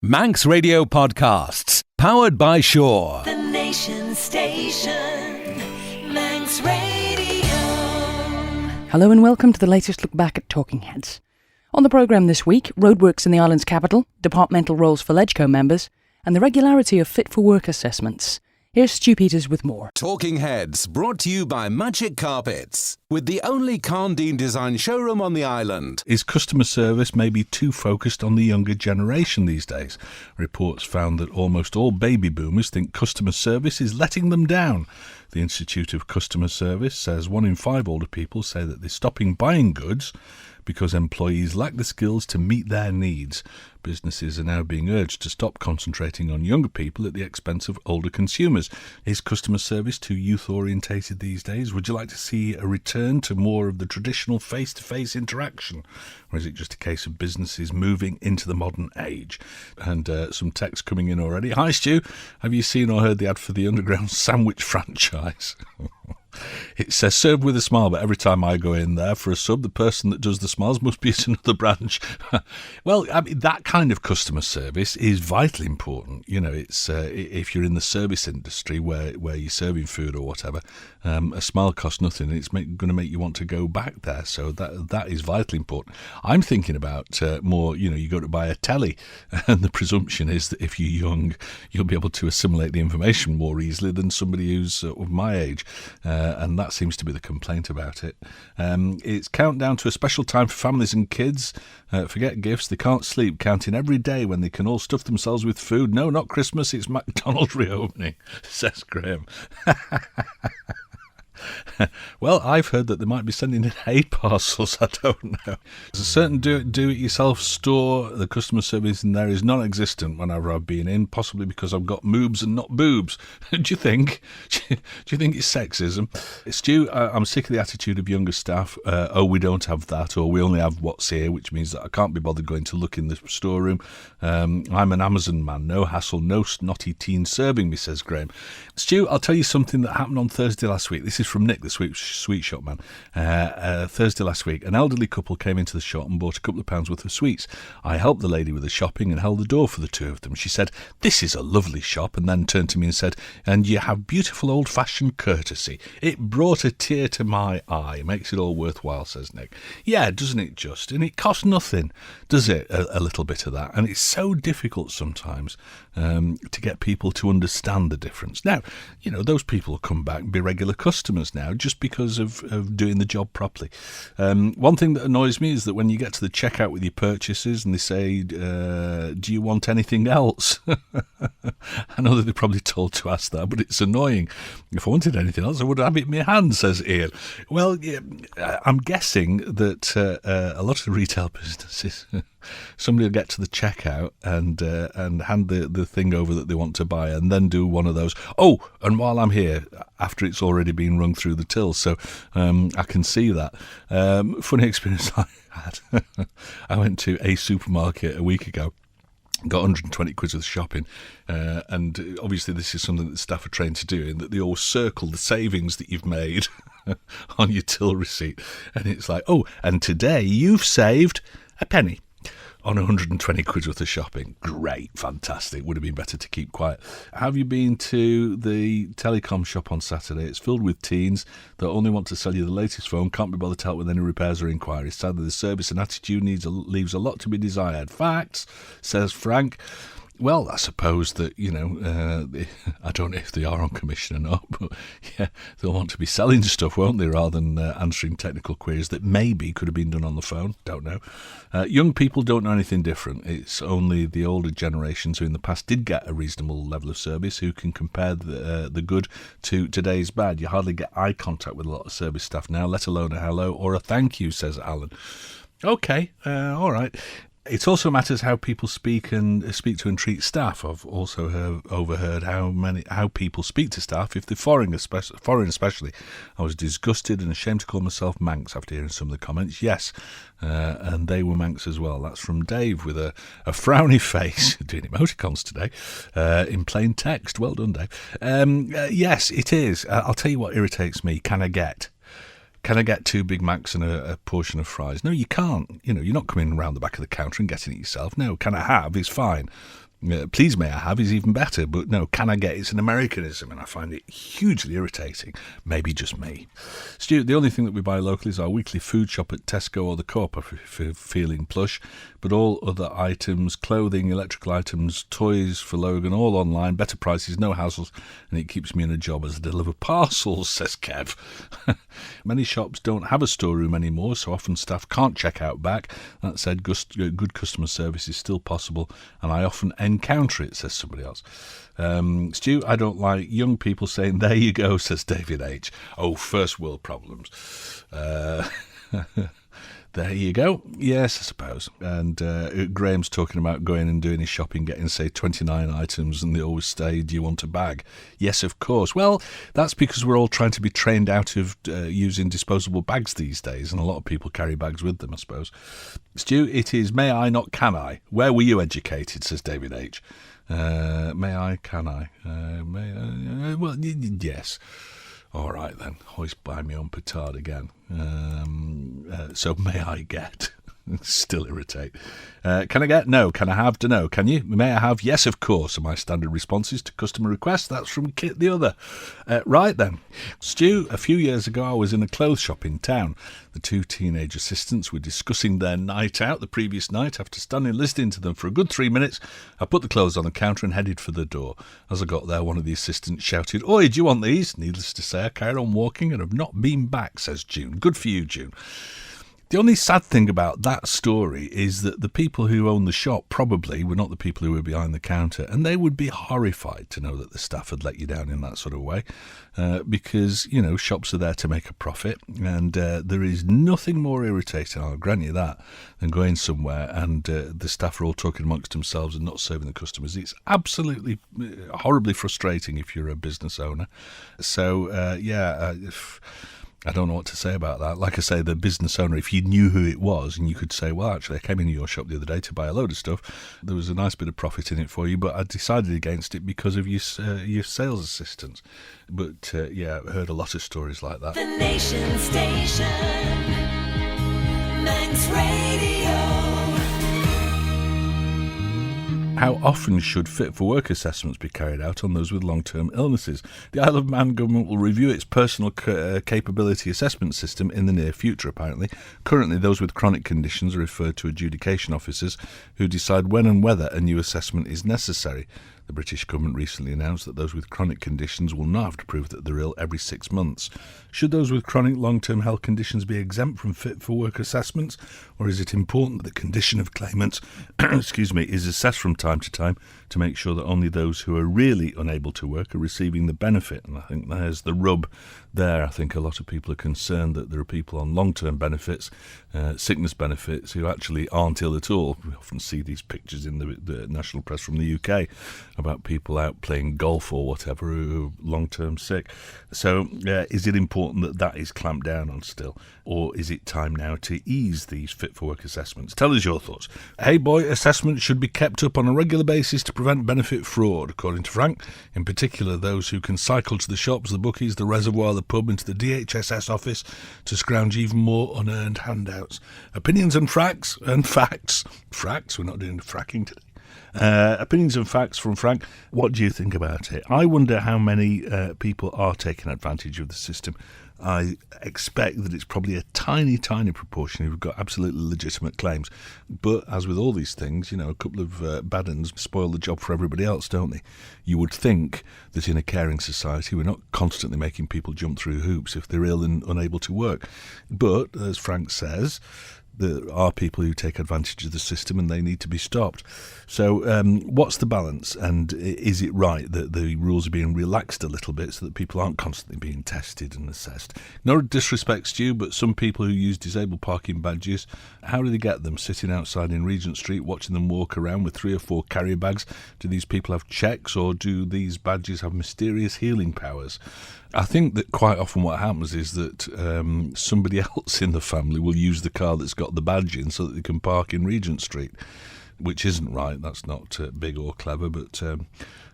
Manx Radio Podcasts, powered by Shaw. The Nation Station, Manx Radio. Hello and welcome to the latest look back at Talking Heads. On the programme this week, roadworks in the island's capital, departmental roles for LegCo members, and the regularity of fit for work assessments. Here's Stu Peters with more. Talking Heads, brought to you by Magic Carpets, with the only Carndine design showroom on the island. Is customer service maybe too focused on the younger generation these days? Reports found that almost all baby boomers think customer service is letting them down. The Institute of Customer Service says 1 in 5 older people say that they're stopping buying goods because employees lack the skills to meet their needs. Businesses are now being urged to stop concentrating on younger people at the expense of older consumers. Is customer service too youth-orientated these days? Would you like to see a return to more of the traditional face-to-face interaction? Or is it just a case of businesses moving into the modern age? And some text coming in already. Hi Stu, have you seen or heard the ad for the Underground Sandwich franchise? It says served with a smile, but every time I go in there for a sub, the person that does the smiles must be at another branch. Well, I mean, that kind of customer service is vitally important. You know, it's if you're in the service industry where you're serving food or whatever, a smile costs nothing, and it's going to make you want to go back there. So that is vitally important. I'm thinking about more, you go to buy a telly, and the presumption is that if you're young, you'll be able to assimilate the information more easily than somebody who's of my age. And that seems to be the complaint about it. It's countdown to a special time for families and kids. Forget gifts, they can't sleep, counting every day when they can all stuff themselves with food. No, not Christmas, it's McDonald's reopening, says Graham. Well, I've heard that they might be sending in aid parcels. I don't know. There's a certain do-it-yourself store. The customer service in there is non-existent whenever I've been in, possibly because I've got moobs and not boobs. Do you think? Do you think it's sexism? Stu, I'm sick of the attitude of younger staff. We don't have that, or we only have what's here, which means that I can't be bothered going to look in the storeroom. I'm an Amazon man. No hassle, no snotty teen serving me, says Graham. Stu, I'll tell you something that happened on Thursday last week. This is from Nick, the sweet shop man. Thursday last week, an elderly couple came into the shop and bought a couple of pounds worth of sweets. I helped the lady with the shopping and held the door for the two of them. She said, "This is a lovely shop," and then turned to me and said, "And you have beautiful old-fashioned courtesy." It brought a tear to my eye. Makes it all worthwhile, says Nick. Yeah, doesn't it just? And it costs nothing, does it? A little bit of that. And it's so difficult sometimes to get people to understand the difference. Now, those people will come back and be regular customers now just because of doing the job properly. One thing that annoys me is that when you get to the checkout with your purchases and they say, do you want anything else? I know that they're probably told to ask that, but it's annoying. If I wanted anything else, I would have it in my hand, says Ian. Well, yeah, I'm guessing that a lot of retail businesses, somebody will get to the checkout and hand the thing over that they want to buy and then do one of those, "Oh, and while I'm here," after it's already been rung through the till. So I can see that. Funny experience I had. I went to a supermarket a week ago, got 120 quid worth of shopping, and obviously this is something that staff are trained to do, in that they always circle the savings that you've made on your till receipt. And it's like, "Oh, and today you've saved a penny on 120 quid worth of shopping." Great, fantastic. Would have been better to keep quiet. Have you been to the telecom shop on Saturday? It's filled with teens that only want to sell you the latest phone, can't be bothered to help with any repairs or inquiries. Sadly, the service and attitude leaves a lot to be desired. Facts, says Frank. Well, I suppose that, I don't know if they are on commission or not, but yeah, they'll want to be selling stuff, won't they, rather than answering technical queries that maybe could have been done on the phone. Don't know. Young people don't know anything different. It's only the older generations who in the past did get a reasonable level of service who can compare the good to today's bad. You hardly get eye contact with a lot of service staff now, let alone a hello or a thank you, says Alan. Okay, all right. It also matters how people speak to and treat staff. I've also overheard how people speak to staff if they're foreign especially. I was disgusted and ashamed to call myself Manx after hearing some of the comments. Yes, and they were Manx as well. That's from Dave with a frowny face, doing emoticons today, in plain text. Well done, Dave. Yes, it is. I'll tell you what irritates me. Can I get 2 Big Macs and a portion of fries? No, you can't. You're not coming around the back of the counter and getting it yourself. No, can I have is fine. Please may I have is even better, but no, can I get it's an Americanism, and I find it hugely irritating. Maybe just me. Stu, the only thing that we buy locally is our weekly food shop at Tesco or the Co-op for feeling plush, but all other items, clothing, electrical items, toys for Logan, all online, better prices, no hassles, and it keeps me in a job as I deliver parcels, says Kev. Many shops don't have a storeroom anymore, so often staff can't check out back. That said, good customer service is still possible, and I often encounter it, says somebody else. Stu, I don't like young people saying, there you go, says David H. Oh, first world problems. There you go. Yes, I suppose. And Graham's talking about going and doing his shopping, getting, say, 29 items, and they always say, do you want a bag? Yes, of course. Well, that's because we're all trying to be trained out of using disposable bags these days, and a lot of people carry bags with them, I suppose. Stu, it is may I, not can I. Where were you educated, says David H. May I, can I? Well, yes. All right then, hoist by my own petard again. So may I get? Still irritate. Can I get? No. Can I have? Dunno. Can you? May I have? Yes, of course, are my standard responses to customer requests. That's from Kit the Other. Right then. Stu, a few years ago I was in a clothes shop in town. The two teenage assistants were discussing their night out the previous night. After standing listening to them for a good 3 minutes, I put the clothes on the counter and headed for the door. As I got there, one of the assistants shouted, "Oi, do you want these?" Needless to say, I carried on walking and have not been back, says June. Good for you, June. The only sad thing about that story is that the people who own the shop probably were not the people who were behind the counter, and they would be horrified to know that the staff had let you down in that sort of way, because, you know, shops are there to make a profit, and there is nothing more irritating, I'll grant you that, than going somewhere and the staff are all talking amongst themselves and not serving the customers. It's absolutely horribly frustrating if you're a business owner. So, I don't know what to say about that. Like I say, the business owner, if you knew who it was and you could say, well, actually, I came into your shop the other day to buy a load of stuff, there was a nice bit of profit in it for you, but I decided against it because of your sales assistants. But, I've heard a lot of stories like that. The Nation Station, Manx Radio. How often should fit-for-work assessments be carried out on those with long-term illnesses? The Isle of Man government will review its personal capability assessment system in the near future, apparently. Currently, those with chronic conditions are referred to adjudication officers who decide when and whether a new assessment is necessary. The British government recently announced that those with chronic conditions will not have to prove that they're ill every 6 months. Should those with chronic long-term health conditions be exempt from fit-for-work assessments, or is it important that the condition of claimants is assessed from time to time to make sure that only those who are really unable to work are receiving the benefit? And I think there's the rub there. I think a lot of people are concerned that there are people on long-term benefits, sickness benefits, who actually aren't ill at all. We often see these pictures in the national press from the UK about people out playing golf or whatever who are long-term sick. So is it important that that is clamped down on still? Or is it time now to ease these fit-for-work assessments? Tell us your thoughts. Hey boy, assessments should be kept up on a regular basis to prevent benefit fraud, according to Frank. In particular, those who can cycle to the shops, the bookies, the reservoir, the pub, into the DHSS office to scrounge even more unearned handouts. Opinions and facts. We're not doing fracking today. Opinions and facts from Frank. What do you think about it? I wonder how many people are taking advantage of the system. I expect that it's probably a tiny, tiny proportion who've got absolutely legitimate claims. But as with all these things, you know, a couple of bad uns spoil the job for everybody else, don't they? You would think that in a caring society we're not constantly making people jump through hoops if they're ill and unable to work. But, as Frank says, there are people who take advantage of the system and they need to be stopped. So what's the balance, and is it right that the rules are being relaxed a little bit so that people aren't constantly being tested and assessed? No disrespect, Stu, but some people who use disabled parking badges, how do they get them? Sitting outside in Regent Street, watching them walk around with 3 or 4 carrier bags. Do these people have checks, or do these badges have mysterious healing powers? I think that quite often what happens is that somebody else in the family will use the car that's got the badge in so that they can park in Regent Street. which isn't right. That's not big or clever, but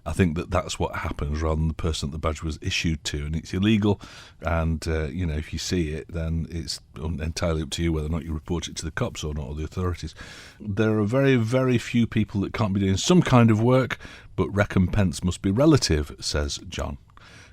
I think that's what happens rather than the person that the badge was issued to, and it's illegal. And if you see it, then it's entirely up to you whether or not you report it to the cops or not, or the authorities. There are very, very few people that can't be doing some kind of work, but recompense must be relative, says John.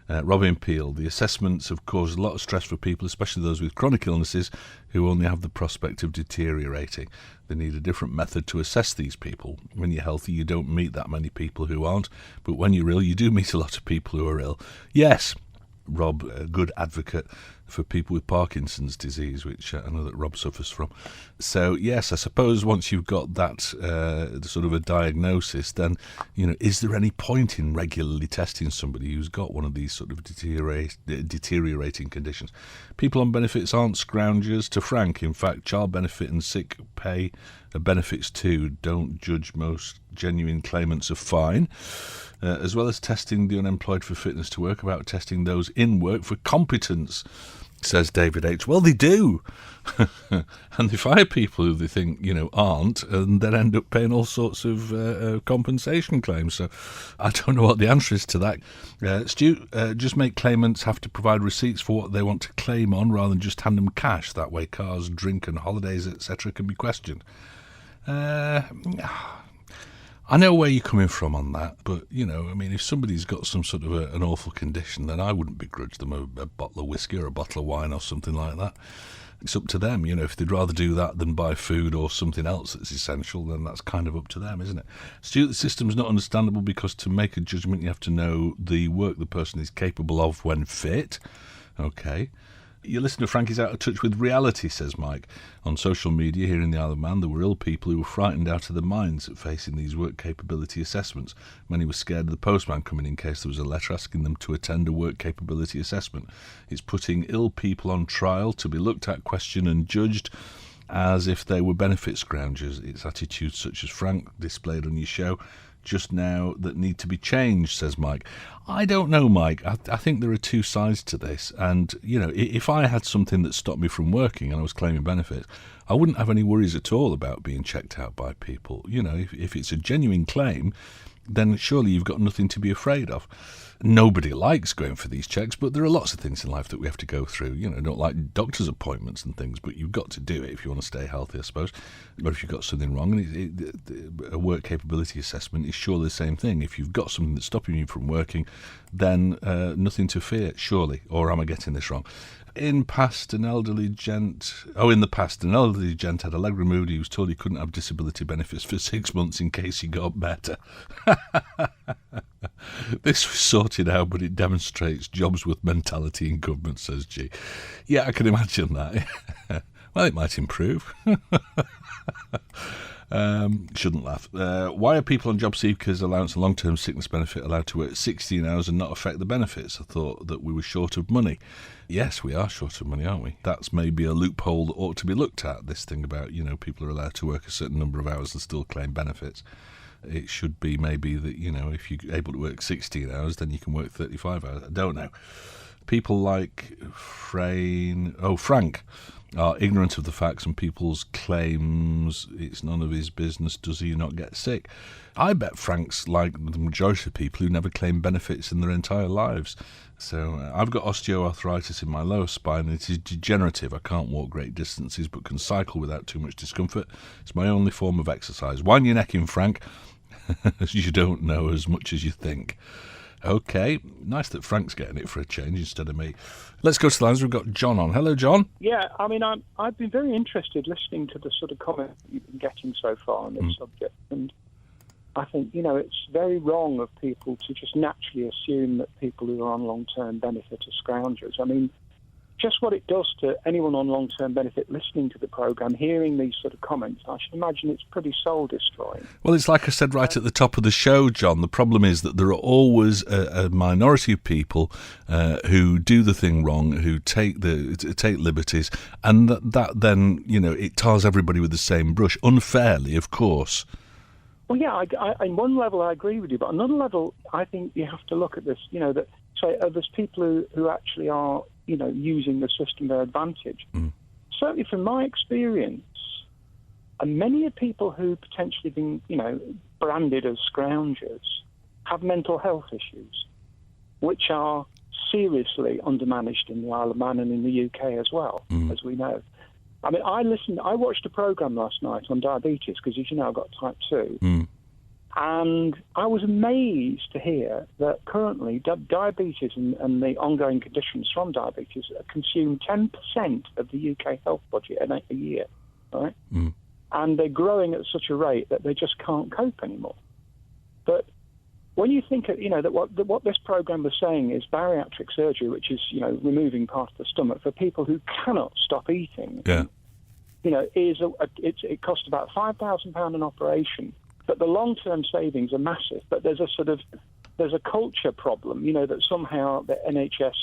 Robin Peel, the assessments have caused a lot of stress for people, especially those with chronic illnesses who only have the prospect of deteriorating. They need a different method to assess these people. When you're healthy, you don't meet that many people who aren't, but when you're ill, you do meet a lot of people who are ill. Yes, Rob, a good advocate for people with Parkinson's disease, which I know that Rob suffers from. So, yes, I suppose once you've got that sort of a diagnosis, then, is there any point in regularly testing somebody who's got one of these sort of deteriorating conditions? People on benefits aren't scroungers. To Frank, in fact, child benefit and sick pay are benefits too. Don't judge most genuine claimants are fine. As well as testing the unemployed for fitness to work, about testing those in work for competence, says David H. Well, they do. And they fire people who they think, aren't, and then end up paying all sorts of compensation claims. So I don't know what the answer is to that. Stu, just make claimants have to provide receipts for what they want to claim on rather than just hand them cash. That way cars, drink and holidays, etc. can be questioned. I know where you're coming from on that, but, if somebody's got some sort of an awful condition, then I wouldn't begrudge them a bottle of whiskey or a bottle of wine or something like that. It's up to them, if they'd rather do that than buy food or something else that's essential, then that's kind of up to them, isn't it? Stu, the system's not understandable because to make a judgment you have to know the work the person is capable of when fit. Okay. Your listener Frank is out of touch with reality, says Mike. On social media here in the Isle of Man, there were ill people who were frightened out of their minds at facing these work capability assessments. Many were scared of the postman coming in case there was a letter asking them to attend a work capability assessment. It's putting ill people on trial to be looked at, questioned and judged as if they were benefit scroungers. It's attitudes such as Frank displayed on your show just now that need to be changed, says Mike. I don't know, Mike. I think there are two sides to this. And, if I had something that stopped me from working and I was claiming benefits, I wouldn't have any worries at all about being checked out by people. If it's a genuine claim, then surely you've got nothing to be afraid of. Nobody likes going for these checks, but there are lots of things in life that we have to go through. Don't like doctor's appointments and things, but you've got to do it if you want to stay healthy, I suppose. Or if you've got something wrong, and a work capability assessment is surely the same thing. If you've got something that's stopping you from working, then nothing to fear, surely. Or am I getting this wrong? In the past, an elderly gent had a leg removed. He was told he couldn't have disability benefits for 6 months in case he got better. This was sorted out, but it demonstrates jobs with mentality in government, says G. Yeah, I can imagine that. Well, it might improve. Shouldn't laugh. Why are people on job seekers allowance and long-term sickness benefit allowed to work 16 hours and not affect the benefits? I thought that we were short of money. Yes, we are short of money, aren't we? That's maybe a loophole that ought to be looked at, this thing about, people are allowed to work a certain number of hours and still claim benefits. It should be maybe that, if you're able to work 16 hours, then you can work 35 hours. I don't know. People like Frank are ignorant of the facts and people's claims. It's none of his business. Does he not get sick? I bet Frank's like the majority of people who never claim benefits in their entire lives. So I've got osteoarthritis in my lower spine and it is degenerative. I can't walk great distances but can cycle without too much discomfort. It's my only form of exercise. Wind your neck in, Frank. You don't know as much as you think. Okay, nice that Frank's getting it for a change instead of me. Let's go to the lines. We've got John on. Hello, John. Yeah, I've been very interested listening to the sort of comments you've been getting so far on this subject, and I think, it's very wrong of people to just naturally assume that people who are on long-term benefit are scroungers. Just what it does to anyone on long-term benefit listening to the programme, hearing these sort of comments, I should imagine it's pretty soul-destroying. Well, it's like I said right at the top of the show, John. The problem is that there are always a minority of people who do the thing wrong, who take liberties, and that then, it tars everybody with the same brush, unfairly, of course. Well, yeah, on one level I agree with you, but on another level I think you have to look at this, there's people who actually are, using the system to their advantage. Certainly from my experience, And many of people who potentially been, branded as scroungers have mental health issues, which are seriously undermanaged in the Isle of Man and in the UK as well, as we know. I mean, I watched a programme last night on diabetes, because as you know, I've got type 2. And I was amazed to hear that currently diabetes and the ongoing conditions from diabetes consume 10% of the UK health budget a year, right? And they're growing at such a rate that they just can't cope anymore. But when you think of, that what this programme was saying is bariatric surgery, which is, removing part of the stomach for people who cannot stop eating. Yeah. It costs about £5,000 an operation. But the long-term savings are massive. But there's a culture problem, that somehow the NHS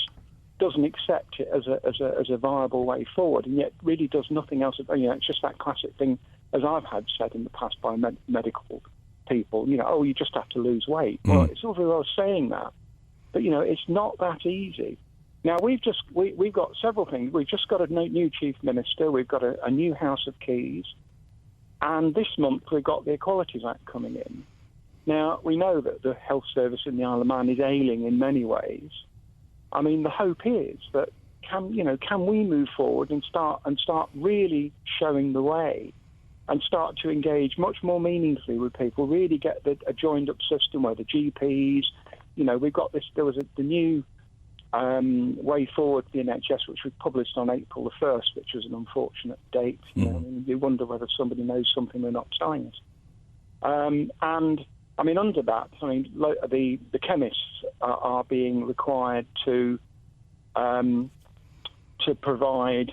doesn't accept it as a viable way forward, and yet really does nothing else. It's just that classic thing, as I've had said in the past by medical people. You just have to lose weight. Well, it's all very well saying that, but it's not that easy. Now we've got several things. We've just got a new chief minister. We've got a new House of Keys. And this month we've got the Equalities Act coming in. Now, we know that the health service in the Isle of Man is ailing in many ways. I mean, the hope is that can we move forward and start really showing the way and start to engage much more meaningfully with people, really get a joined-up system where the GPs, we've got this, the new way forward to the NHS, which was published on April the 1st, which was an unfortunate date. You wonder whether somebody knows something they're not telling us. And I mean, under that, the chemists are being required to provide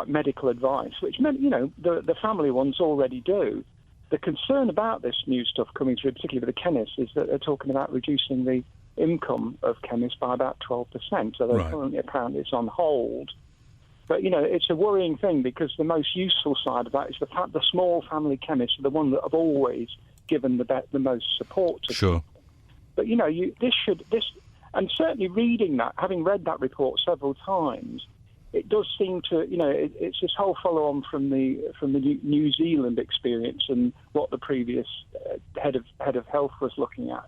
medical advice, which the family ones already do. The concern about this new stuff coming through, particularly with the chemists, is that they're talking about reducing the income of chemists by about 12%. So currently, apparently, it's on hold. But it's a worrying thing, because the most useful side of that is the small family chemists are the one that have always given the most support to. Sure. But this, and certainly reading that, having read that report several times, it does seem to, it's this whole follow-on from the New Zealand experience and what the previous head of health was looking at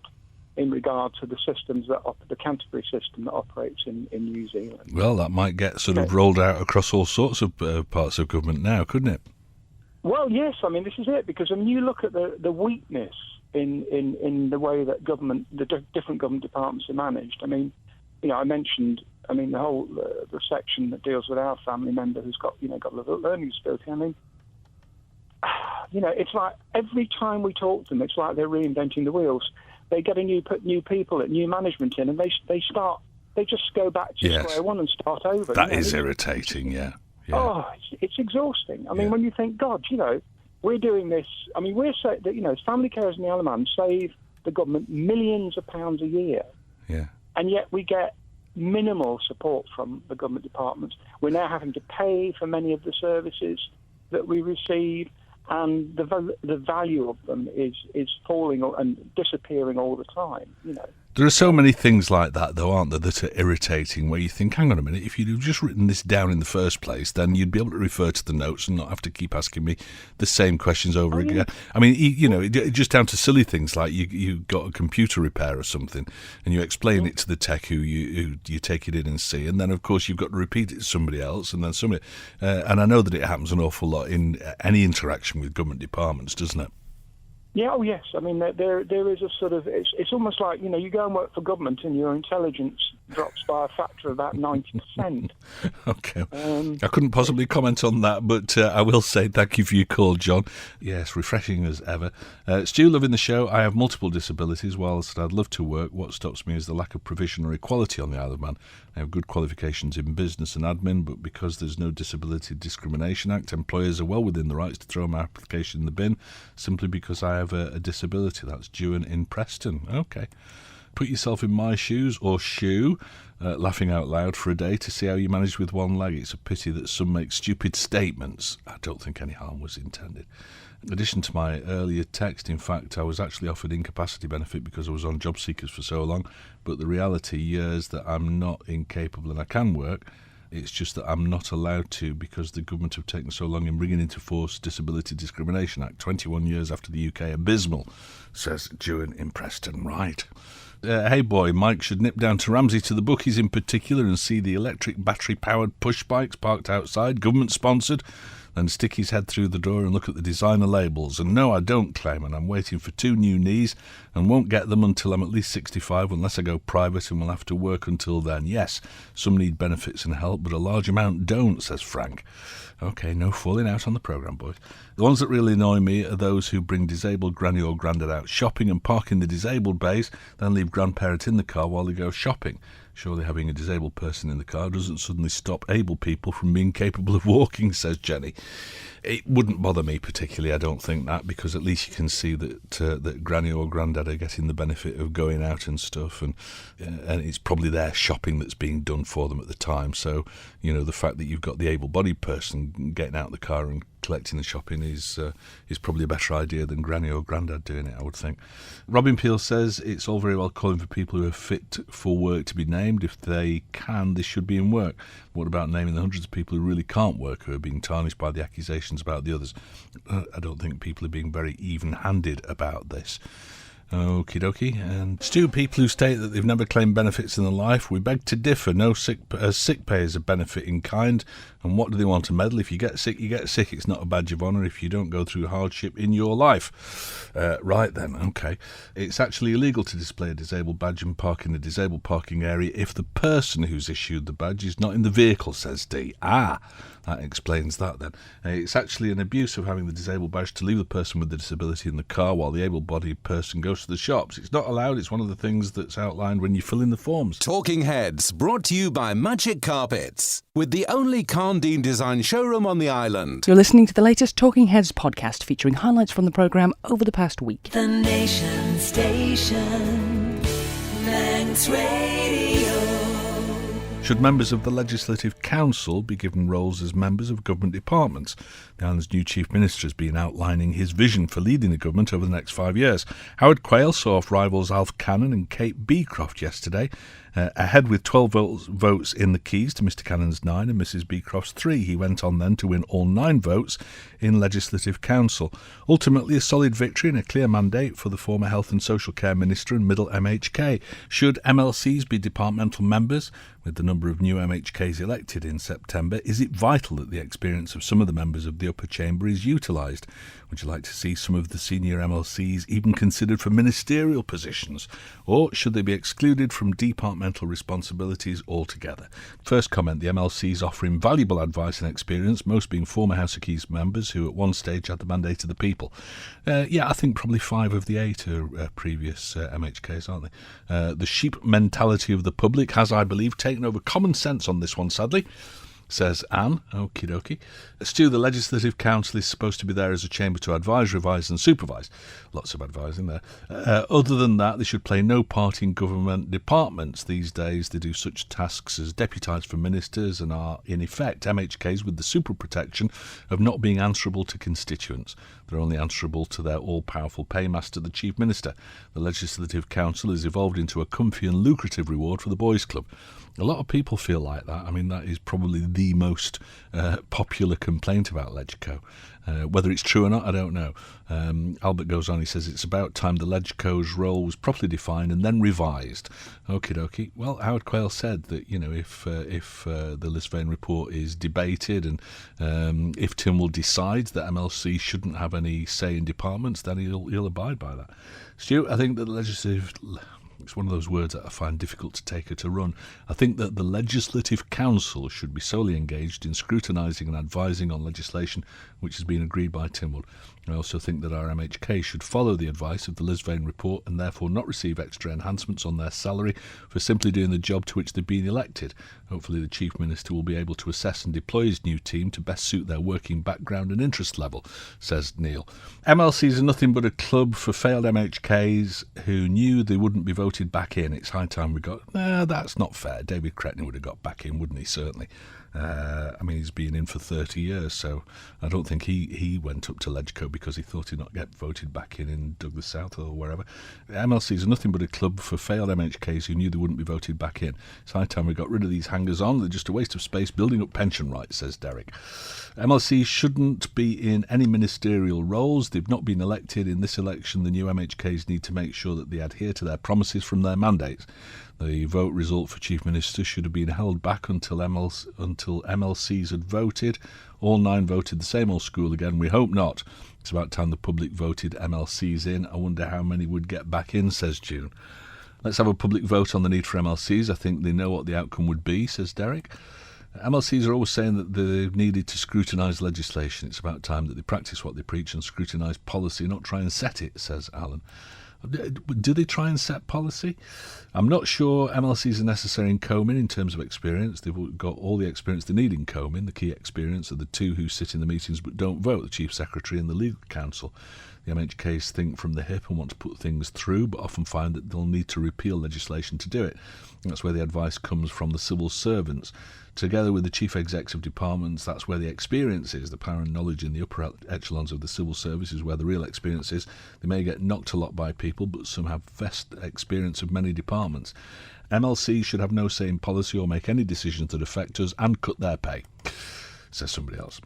in regard to the systems the Canterbury system that operates in New Zealand. Well, that might get sort of rolled out across all sorts of parts of government now, couldn't it? Well, yes. I mean, this is it, because when you look at the weakness in the way that different government departments are managed. I mean, I mentioned, the whole the section that deals with our family member who's got a learning disability. I mean, it's like every time we talk to them, it's like they're reinventing the wheels. They get new people, new management in, and they just go back to square one and start over. That is irritating, yeah. Oh, it's exhausting. I mean, when you think, God, we're doing this. I mean, we're saying that family carers in the Isle of Man save the government millions of pounds a year. Yeah. And yet we get minimal support from the government departments. We're now having to pay for many of the services that we receive, and the value of them is falling and disappearing all the time. There are so many things like that, though, aren't there, that are irritating, where you think, hang on a minute, if you'd have just written this down in the first place, then you'd be able to refer to the notes and not have to keep asking me the same questions over again. I mean, just down to silly things like you got a computer repair or something, and you explain it to the tech who you take it in and see, and then, of course, you've got to repeat it to somebody else, and then somebody... and I know that it happens an awful lot in any interaction with government departments, doesn't it? Yeah, oh yes. I mean, there is a sort of... It's almost like, you go and work for government and your intelligence drops by a factor of about 90%. Okay. I couldn't possibly comment on that, but I will say thank you for your call, John. Yes, refreshing as ever. Stu, loving the show. I have multiple disabilities. Whilst I'd love to work, what stops me is the lack of provision or equality on the Isle of Man. I have good qualifications in business and admin, but because there's no Disability Discrimination Act, employers are well within the rights to throw my application in the bin simply because I have a disability. That's Dewan in Preston. Okay. Put yourself in my shoes, or shoe, laughing out loud for a day to see how you manage with one leg. It's a pity that some make stupid statements. I don't think any harm was intended. In addition to my earlier text, in fact, I was actually offered incapacity benefit because I was on job seekers for so long, but the reality is that I'm not incapable and I can work. It's just that I'm not allowed to because the government have taken so long in bringing into force Disability Discrimination Act, 21 years after the UK. Abysmal, says Dewan in Preston. Right. Hey boy, Mike should nip down to Ramsey to the bookies in particular and see the electric battery-powered push bikes parked outside, government-sponsored, then stick his head through the door and look at the designer labels. And no, I don't claim, and I'm waiting for 2 new knees and won't get them until I'm at least 65 unless I go private and will have to work until then. Yes, some need benefits and help, but a large amount don't, says Frank. OK, no falling out on the programme, boys. The ones that really annoy me are those who bring disabled granny or grandad out shopping and park in the disabled bays, then leave grandparent in the car while they go shopping. Surely having a disabled person in the car doesn't suddenly stop able people from being capable of walking, says Jenny. It wouldn't bother me particularly, I don't think that, because at least you can see that granny or granddad are getting the benefit of going out and stuff, and it's probably their shopping that's being done for them at the time. So, the fact that you've got the able-bodied person getting out of the car and collecting the shopping is probably a better idea than granny or granddad doing it, I would think. Robin Peel says it's all very well calling for people who are fit for work to be named. If they can, they should be in work. What about naming the hundreds of people who really can't work, who are being tarnished by the accusations about the others? I don't think people are being very even-handed about this. Okie dokie. And Stu, people who state that they've never claimed benefits in their life, we beg to differ. No sick pay is a benefit in kind. And what do they want, a medal? If you get sick, you get sick. It's not a badge of honour if you don't go through hardship in your life. Right then, okay. It's actually illegal to display a disabled badge and park in a disabled parking area if the person who's issued the badge is not in the vehicle, says D. That explains that then. It's actually an abuse of having the disabled badge to leave the person with the disability in the car while the able-bodied person goes to the shops. It's not allowed. It's one of the things that's outlined when you fill in the forms. Talking Heads, brought to you by Magic Carpets, with the only Carndine design showroom on the island. You're listening to the latest Talking Heads podcast featuring highlights from the programme over the past week. The Nation Station, Manx Radio. Should members of the Legislative Council be given roles as members of government departments? The island's new Chief Minister has been outlining his vision for leading the government over the next 5 years. Howard Quayle saw off rivals Alf Cannon and Kate Beecroft yesterday, ahead with 12 votes in the Keys to Mr Cannon's 9 and Mrs Beecroft's 3. He went on then to win all 9 votes in Legislative Council. Ultimately a solid victory and a clear mandate for the former Health and Social Care Minister and Middle MHK. Should MLCs be departmental members? With the number of new MHKs elected in September, is it vital that the experience of some of the members of the upper chamber is utilised? Would you like to see some of the senior MLCs even considered for ministerial positions? Or should they be excluded from departmental responsibilities altogether? First comment, the MLCs offer invaluable advice and experience, most being former House of Keys members who at one stage had the mandate of the people. I think probably 5 of the 8 are previous MHKs, aren't they? The sheep mentality of the public has, I believe, taken over common sense on this one, sadly, says Anne. Okie dokie. Stu, the Legislative Council is supposed to be there as a chamber to advise, revise and supervise. Lots of advising there. Other than that, they should play no part in government departments. These days they do such tasks as deputise for ministers and are, in effect, MHKs with the super protection of not being answerable to constituents. They're only answerable to their all-powerful paymaster, the Chief Minister. The Legislative Council has evolved into a comfy and lucrative reward for the boys' club. A lot of people feel like that. I mean, that is probably the most popular complaint about Legco. Whether it's true or not, I don't know. Albert goes on, he says, it's about time the Legco's role was properly defined and then revised. Okie dokie. Well, Howard Quayle said that, if the Lisvane report is debated and if Tynwald decides that MLC shouldn't have any say in departments, then he'll abide by that. Stu, I think that the legislative... It's one of those words that I find difficult to take or to run. I think that the Legislative Council should be solely engaged in scrutinising and advising on legislation which has been agreed by Tynwald. I also think that our MHK should follow the advice of the Lisvane report and therefore not receive extra enhancements on their salary for simply doing the job to which they've been elected. Hopefully the Chief Minister will be able to assess and deploy his new team to best suit their working background and interest level, says Neil. MLCs are nothing but a club for failed MHKs who knew they wouldn't be voted back in. It's high time we got... that's not fair. David Cretney would have got back in, wouldn't he? Certainly. I mean, he's been in for 30 years, so I don't think he went up to Legco because he thought he'd not get voted back in Douglas South or wherever. MLCs are nothing but a club for failed MHKs who knew they wouldn't be voted back in. It's high time we got rid of these hangers-on. They're just a waste of space building up pension rights, says Derek. MLCs shouldn't be in any ministerial roles. They've not been elected. In this election, the new MHKs need to make sure that they adhere to their promises from their mandates. The vote result for Chief Minister should have been held back until MLCs had voted. All 9 voted the same old school again. We hope not. It's about time the public voted MLCs in. I wonder how many would get back in, says June. Let's have a public vote on the need for MLCs. I think they know what the outcome would be, says Derek. MLCs are always saying that they needed to scrutinise legislation. It's about time that they practice what they preach and scrutinise policy, not try and set it, says Alan. Do they try and set policy? I'm not sure MLCs are necessary in Comyn in terms of experience. They've got all the experience they need in Comyn. The key experience are the 2 who sit in the meetings but don't vote, the Chief Secretary and the Legal Counsel. The MHKs think from the hip and want to put things through, but often find that they'll need to repeal legislation to do it. And that's where the advice comes from the civil servants. Together with the chief execs of departments, that's where the experience is. The power and knowledge in the upper echelons of the civil service is where the real experience is. They may get knocked a lot by people, but some have vast experience of many departments. MLC should have no say in policy or make any decisions that affect us and cut their pay, says somebody else.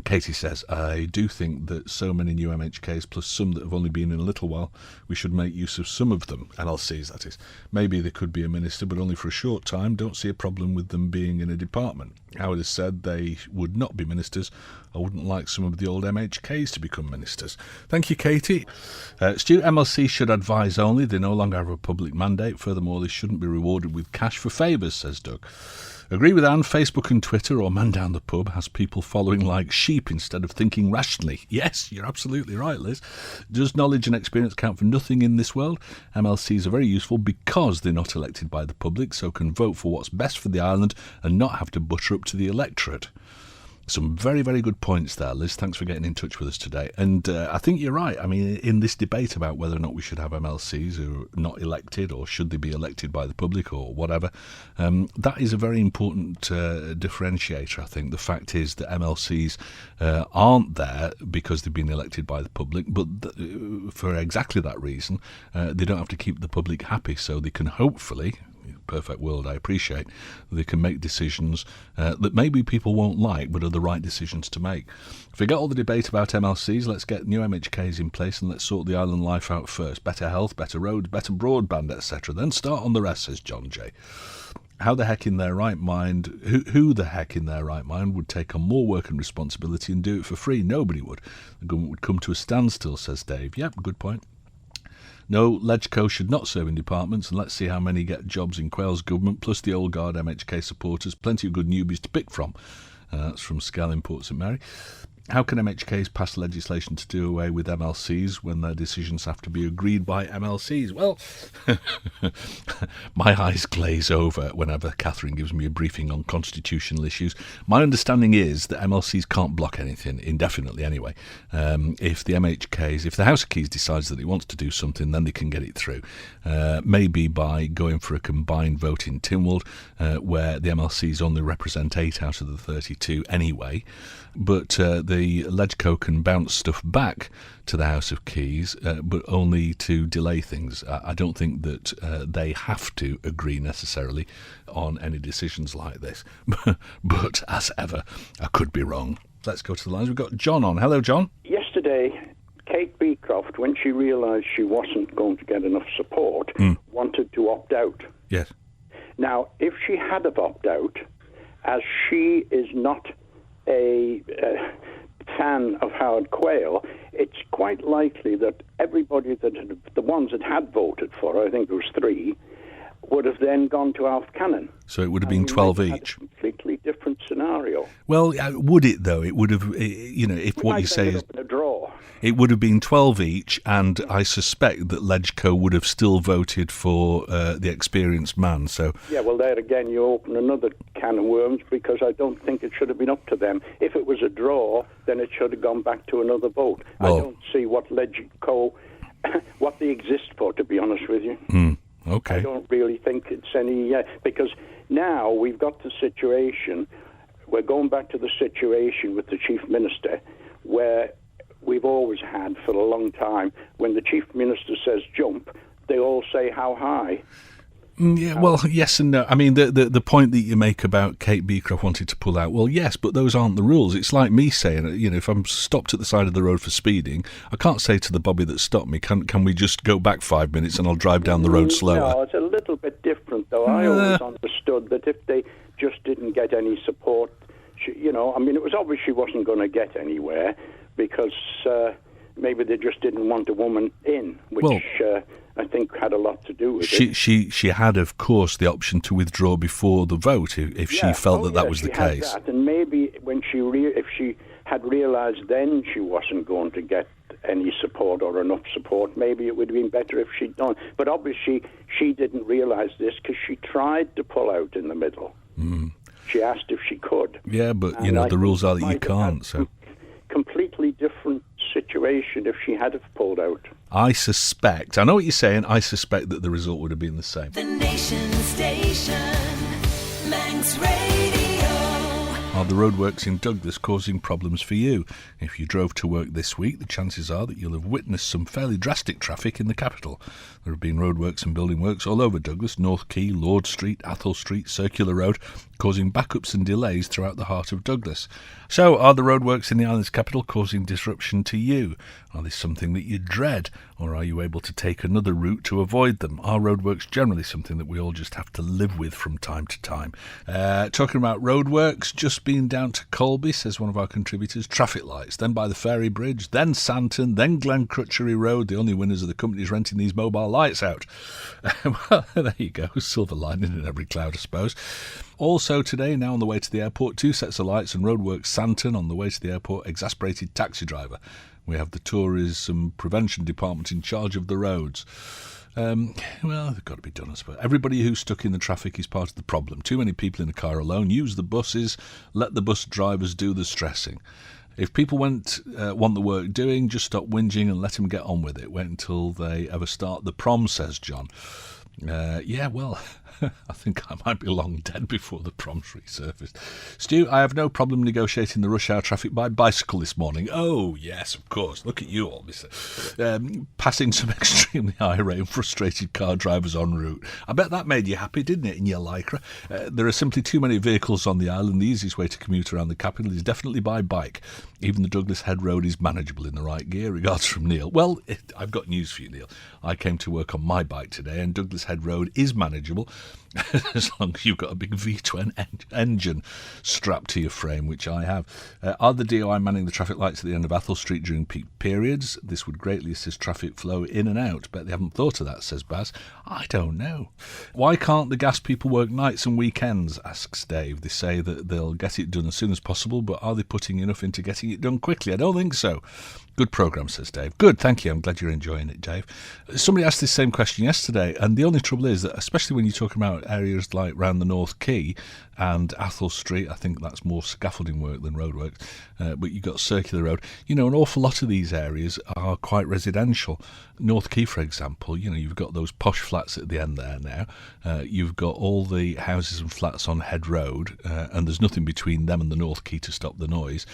Katie says, I do think that so many new MHKs, plus some that have only been in a little while, we should make use of some of them, MLCs that is. Maybe they could be a minister, but only for a short time. Don't see a problem with them being in a department. Howard has said they would not be ministers. I wouldn't like some of the old MHKs to become ministers. Thank you, Katie. Stu, MLC should advise only. They no longer have a public mandate. Furthermore, they shouldn't be rewarded with cash for favours, says Doug. Agree with Anne, Facebook and Twitter, or man down the pub, has people following like sheep instead of thinking rationally. Yes, you're absolutely right, Liz. Does knowledge and experience count for nothing in this world? MLCs are very useful because they're not elected by the public, so can vote for what's best for the island and not have to butter up to the electorate. Some very, very good points there, Liz. Thanks for getting in touch with us today. And I think you're right. I mean, in this debate about whether or not we should have MLCs who are not elected or should they be elected by the public or whatever, that is a very important differentiator, I think. The fact is that MLCs aren't there because they've been elected by the public, but for exactly that reason, they don't have to keep the public happy, so they can hopefully... perfect world, I appreciate, they can make decisions that maybe people won't like but are the right decisions to make. Forget all the debate about MLCs, let's get new MHKs in place and let's sort the island life out first. Better health, better roads, better broadband, etc. Then start on the rest, says John J. How the heck in their right mind, who the heck in their right mind would take on more work and responsibility and do it for free? Nobody would. The government would come to a standstill, says Dave. Yep, good point. No, Legco should not serve in departments, and let's see how many get jobs in Quayle's government, plus the old guard MHK supporters. Plenty of good newbies to pick from. That's from Scal in Port St Mary. How can MHKs pass legislation to do away with MLCs when their decisions have to be agreed by MLCs? Well, my eyes glaze over whenever Catherine gives me a briefing on constitutional issues. My understanding is that MLCs can't block anything, indefinitely anyway. If the MHKs, if the House of Keys decides that it wants to do something, then they can get it through. Maybe by going for a combined vote in Tynwald, where the MLCs only represent 8 out of the 32 anyway. But the Legco can bounce stuff back to the House of Keys, but only to delay things. I don't think that they have to agree necessarily on any decisions like this. But as ever, I could be wrong. Let's go to the lines. We've got John on. Hello, John. Yesterday, Kate Beecroft, when she realised she wasn't going to get enough support, wanted to opt out. Yes. Now, if she had have opted out, as she is not a fan of Howard Quayle, it's quite likely that everybody the ones that had voted for her, I think there was 3, would have then gone to Alf Cannon. So it would have been 12 each. A completely different scenario. Well, would it though? It would have, if what you say is a draw. It would have been 12 each, and I suspect that Legco would have still voted for the experienced man. So yeah, well, there again, you open another can of worms, because I don't think it should have been up to them. If it was a draw, then it should have gone back to another vote. Well, I don't see what Legco, what they exist for, to be honest with you. Okay. I don't really think it's any... because now we've got the situation we're going back to the situation with the Chief Minister where we've always had for a long time. When the Chief Minister says jump, they all say how high. Yeah, well, yes and no. I mean, the point that you make about Kate Beecroft wanted to pull out, well, yes, but those aren't the rules. It's like me saying, if I'm stopped at the side of the road for speeding, I can't say to the bobby that stopped me, can we just go back 5 minutes and I'll drive down the road slower? No, it's a little bit different, though. I always understood that if they just didn't get any support, it was obvious she wasn't going to get anywhere because maybe they just didn't want a woman in, which I think had a lot to do with it. She had, of course, the option to withdraw before the vote if she felt that was the case. That. And maybe when if she had realised then she wasn't going to get any support or enough support, maybe it would have been better if she'd done. But obviously she didn't realise this because she tried to pull out in the middle. Mm. She asked if she could. Yeah, but, the rules are that you can't. So completely different situation if she had have pulled out. I know what you're saying, I suspect that the result would have been the same. The Nation Station, Manx Radio. Are the roadworks in Douglas causing problems for you? If you drove to work this week, the chances are that you'll have witnessed some fairly drastic traffic in the capital. There have been roadworks and building works all over Douglas, North Quay, Lord Street, Athol Street, Circular Road, causing backups and delays throughout the heart of Douglas. So, are the roadworks in the island's capital causing disruption to you? Are they something that you dread, or are you able to take another route to avoid them? Are roadworks generally something that we all just have to live with from time to time? Talking about roadworks, just been down to Colby, says one of our contributors, traffic lights, then by the Ferry Bridge, then Santon, then Glen Crutchery Road. The only winners are the companies renting these mobile lights out. Well, there you go, silver lining in every cloud, I suppose. Also today, now on the way to the airport, 2 sets of lights and roadworks Santon. On the way to the airport, exasperated taxi driver. We have the tourism prevention department in charge of the roads. Well, they've got to be done, I suppose. Everybody who's stuck in the traffic is part of the problem. Too many people in a car alone. Use the buses. Let the bus drivers do the stressing. If people want the work doing, just stop whinging and let them get on with it. Wait until they ever start the prom, says John. I think I might be long dead before the prom's resurfaced. Stu, I have no problem negotiating the rush hour traffic by bicycle this morning. Oh, yes, of course. Look at you all, mister. Passing some extremely irate and frustrated car drivers en route. I bet that made you happy, didn't it, in your lycra? There are simply too many vehicles on the island. The easiest way to commute around the capital is definitely by bike. Even the Douglas Head Road is manageable in the right gear. Regards from Neil. Well, I've got news for you, Neil. I came to work on my bike today, and Douglas Head Road is manageable as long as you've got a big V12 engine strapped to your frame, which I have. Are the DOI manning the traffic lights at the end of Athol Street during peak periods? This would greatly assist traffic flow in and out. Bet they haven't thought of that, says Baz. I don't know. Why can't the gas people work nights and weekends, asks Dave. They say that they'll get it done as soon as possible, but are they putting enough into getting it done quickly? I don't think so. Good programme, says Dave. Good, thank you. I'm glad you're enjoying it, Dave. Somebody asked this same question yesterday, and the only trouble is that, especially when you're talking about areas like round the North Quay and Athol Street, I think that's more scaffolding work than roadworks, but you've got Circular Road. An awful lot of these areas are quite residential. North Quay, for example, you've got those posh flats at the end there now. You've got all the houses and flats on Head Road, and there's nothing between them and the North Quay to stop the noise.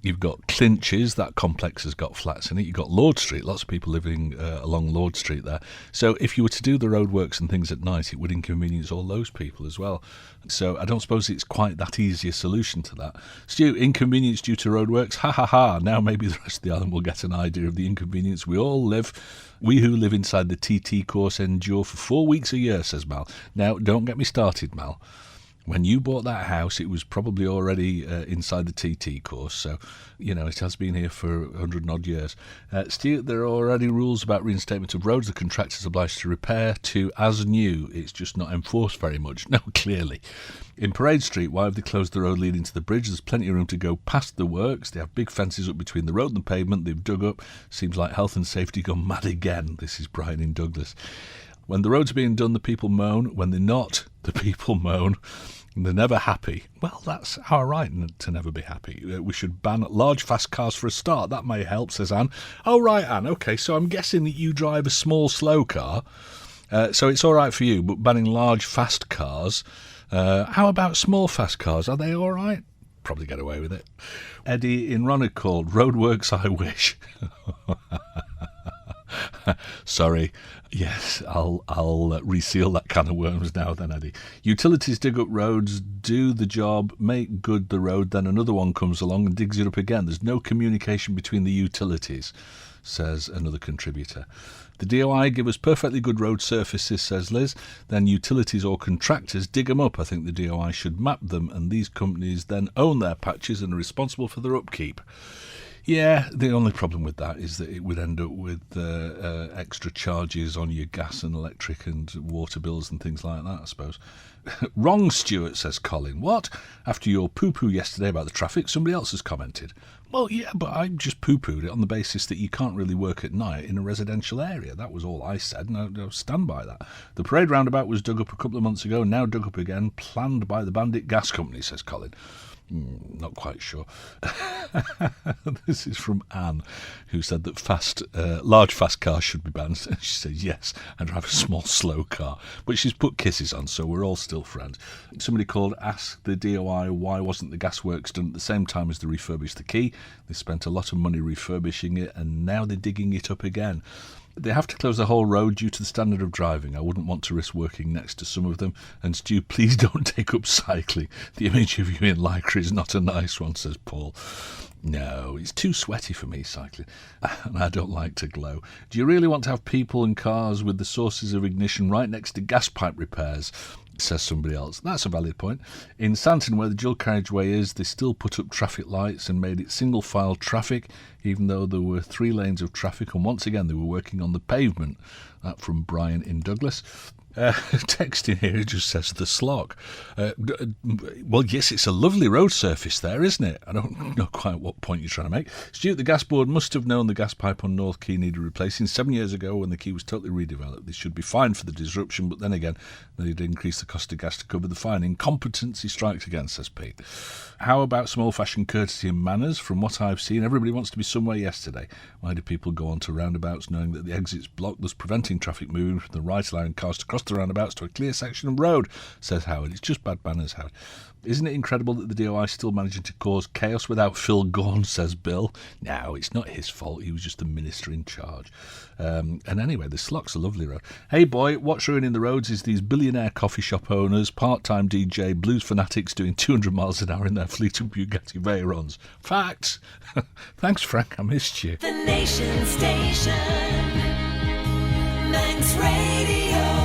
You've got Clinches, that complex has got flats in it. You've got Lord Street, lots of people living along Lord Street there. So if you were to do the roadworks and things at night, it would inconvenience all those people as well. So I don't suppose it's quite that easy a solution to that. Stu, inconvenience due to roadworks? Ha ha ha. Now maybe the rest of the island will get an idea of the inconvenience we all live. We who live inside the TT course endure for 4 weeks a year, says Mal. Now, don't get me started, Mal. When you bought that house, it was probably already inside the TT course, so, it has been here for 100 and odd years. Still, there are already rules about reinstatement of roads. The contractor is obliged to repair to as new. It's just not enforced very much. No, clearly. In Parade Street, why have they closed the road leading to the bridge? There's plenty of room to go past the works. They have big fences up between the road and the pavement. They've dug up. Seems like health and safety gone mad again. This is Brian in Douglas. When the road's being done, the people moan. When they're not, the people moan. They're never happy. Well, that's our right to never be happy. We should ban large, fast cars for a start. That may help, says Anne. Oh, right, Anne. OK, so I'm guessing that you drive a small, slow car. So it's all right for you, but banning large, fast cars. How about small, fast cars? Are they all right? probably get away with it. Eddie in Ronald called, roadworks I wish. Sorry. Yes, I'll reseal that can of worms now then, Eddie. Utilities dig up roads, do the job, make good the road, then another one comes along and digs it up again. There's no communication between the utilities, says another contributor. The DOI give us perfectly good road surfaces, says Liz. Then utilities or contractors dig them up. I think the DOI should map them, and these companies then own their patches and are responsible for their upkeep. Yeah, the only problem with that is that it would end up with extra charges on your gas and electric and water bills and things like that, I suppose. Wrong, Stuart, says Colin. What? After your poo-poo yesterday about the traffic, somebody else has commented. Well, yeah, but I just poo-pooed it on the basis that you can't really work at night in a residential area. That was all I said, and I'll stand by that. The parade roundabout was dug up a couple of months ago, now dug up again, planned by the Bandit Gas Company, says Colin. Not quite sure. This is from Anne, who said that large fast cars should be banned. She said yes, and drive a small slow car. But she's put kisses on, so we're all still friends. Somebody called, asked the DOI why wasn't the gasworks done at the same time as they refurbished the quay. They spent a lot of money refurbishing it, and now they're digging it up again. They have to close the whole road due to the standard of driving. I wouldn't want to risk working next to some of them. And Stu, please don't take up cycling. The image of you in lycra is not a nice one, says Paul. No, it's too sweaty for me, cycling, and I don't like to glow. Do you really want to have people and cars with the sources of ignition right next to gas pipe repairs? Says somebody else. That's a valid point. In Santon, where the dual carriageway is, they still put up traffic lights and made it single-file traffic, even though there were 3 lanes of traffic, and once again they were working on the pavement. That from Brian in Douglas. Text in here just says the slog. Well, yes, it's a lovely road surface there, isn't it? I don't know quite what point you're trying to make. Stuart, the gas board must have known the gas pipe on North Quay needed replacing 7 years ago when the quay was totally redeveloped. They should be fined for the disruption, but then again, they'd increase the cost of gas to cover the fine. Incompetency strikes again, says Pete. How about some old-fashioned courtesy and manners? From what I've seen, everybody wants to be somewhere yesterday. Why do people go on to roundabouts knowing that the exit's blocked, thus preventing traffic moving from the right, allowing cars to cross the roundabouts to a clear section of road, says Howard. It's just bad manners, Howard. Isn't it incredible that the DOI is still managing to cause chaos without Phil Gorn, says Bill. No, it's not his fault. He was just the minister in charge. And anyway, the Slock's a lovely road. Hey boy, what's ruining the roads is these billionaire coffee shop owners, part-time DJ, blues fanatics doing 200 miles an hour in their Fleetwood Bugatti Veyrons. Facts. Thanks, Frank. I missed you. The Nation Station, Manx Radio.